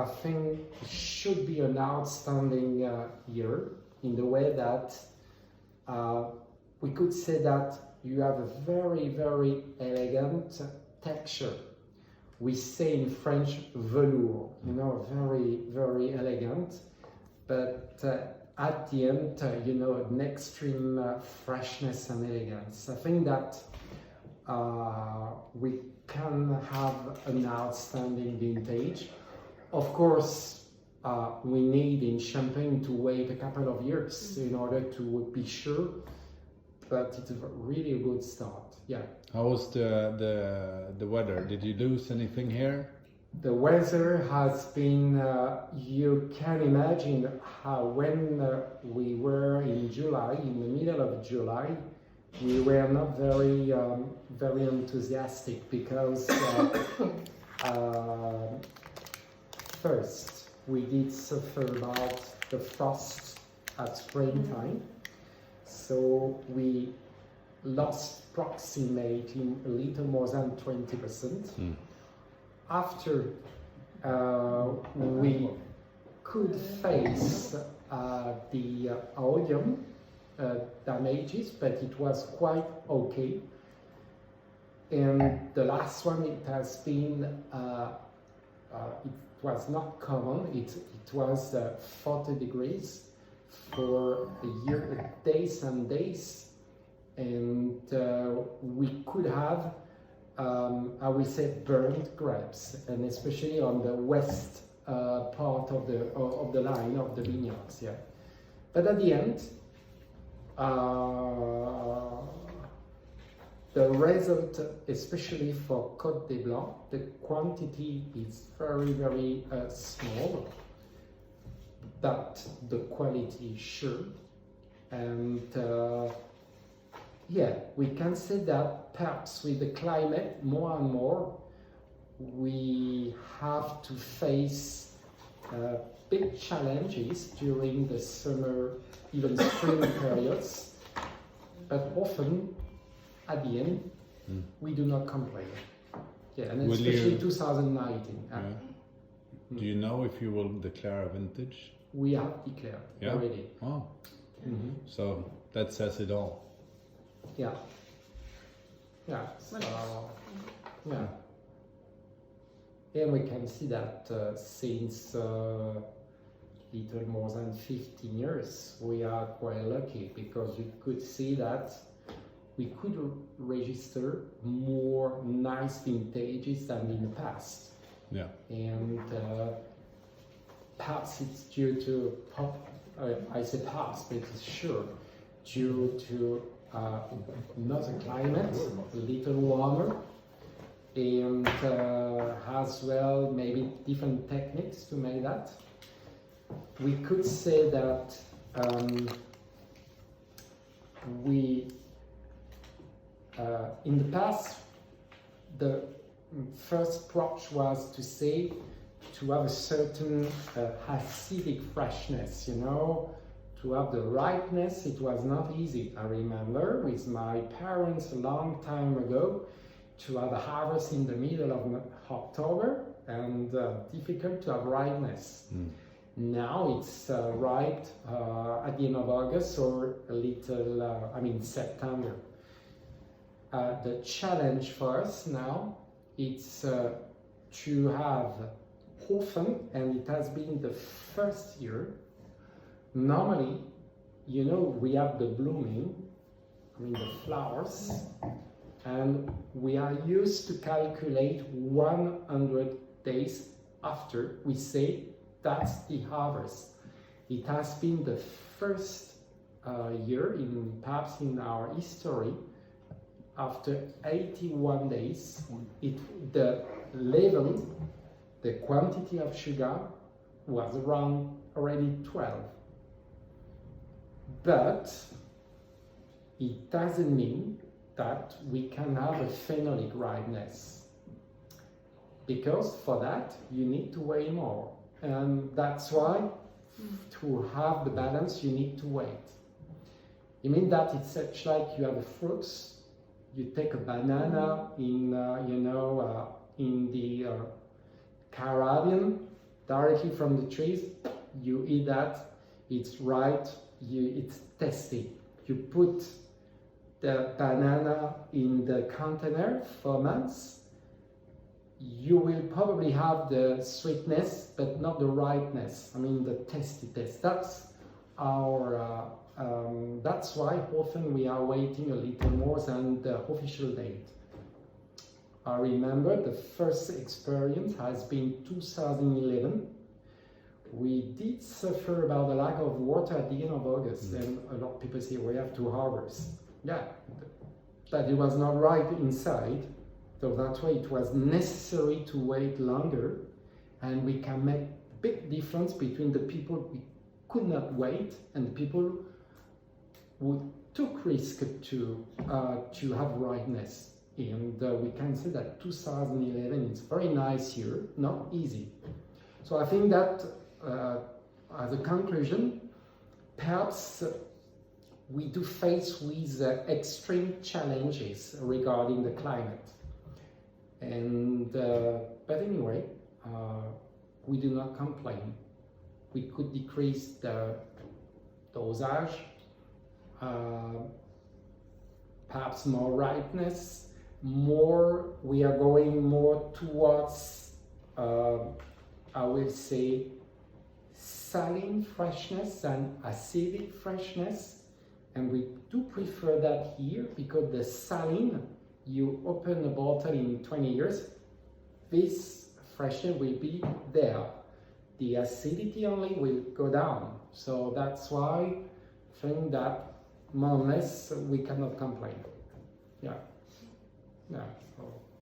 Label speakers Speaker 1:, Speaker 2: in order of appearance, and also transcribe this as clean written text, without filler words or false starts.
Speaker 1: think it should be an outstanding year in the way that we could say that you have a very, very elegant texture. We say in French velour, you know, very, very elegant, but at the end, you know, an extreme freshness and elegance. I think that we can have an outstanding vintage. Of course, we need in Champagne to wait a couple of years in order to be sure, but it's a really good start. Yeah.
Speaker 2: How was the weather? Did you lose anything here?
Speaker 1: The weather has been, you can imagine how when we were in July, in the middle of July, we were not very, very enthusiastic because first we did suffer about the frost at springtime, so we lost approximately a little more than 20%. After we could face the odium damages, but it was quite okay. And the last one, it has been, it was not common, it was 40 degrees for a year, days and days. And we could have, I will say, burned grapes, and especially on the west part of the line of the vineyards. Yeah, but at the end, the result, especially for Côte des Blancs, the quantity is very, very small, but the quality is sure. And yeah, we can say that perhaps with the climate more and more, we have to face big challenges during the summer, even spring periods, but often at the end, we do not complain. Yeah, and especially 2019.
Speaker 2: Yeah. Do you know if you will declare a vintage?
Speaker 1: We have declared already.
Speaker 2: Oh, so that says it all.
Speaker 1: Yeah. Yeah. Yeah. And we can see that since little more than 15 years, we are quite lucky because you could see that we could register more nice vintages than in the past. Yeah. And perhaps it's due to, I say perhaps, but it's sure, due to another climate, a little warmer, and as well maybe different techniques to make that. We could say that in the past, the first approach was to say to have a certain acidic freshness, you know, to have the ripeness. It was not easy. I remember with my parents a long time ago to have a harvest in the middle of October and difficult to have ripeness. Now it's ripe at the end of August or a little, September. The challenge for us now is to have often, and it has been the first year, normally, you know, we have the blooming, the flowers, and we are used to calculate 100 days after we say that's the harvest. It has been the first year, perhaps in our history, after 81 days, the level, the quantity of sugar was around already 12. But it doesn't mean that we can have a phenolic ripeness, because for that you need to weigh more, and that's why to have the balance you need to wait. You mean that it's such like you have a fruits, you take a banana in in the Caribbean, directly from the trees. You eat that, it's right, it's tasty. You put the banana in the container for months, you will probably have the sweetness, but not the ripeness. I mean, the tasty taste. That's our. That's why often we are waiting a little more than the official date. I remember the first experience has been 2011. We did suffer about the lack of water at the end of August, and a lot of people say we have 2 hours. Yeah, but it was not right inside, so that's why it was necessary to wait longer, and we can make big difference between the people who could not wait and the people who took risk to have ripeness. And we can say that 2011 is a very nice year, not easy. So I think that as a conclusion, perhaps we do face with extreme challenges regarding the climate. And but anyway, we do not complain. We could decrease the dosage, perhaps more ripeness, we are going more towards, I will say, saline freshness than acidic freshness. And we do prefer that here because the saline, you open a bottle in 20 years, this freshness will be there. The acidity only will go down. So that's why I think that more or less we cannot complain. Yeah. Yeah.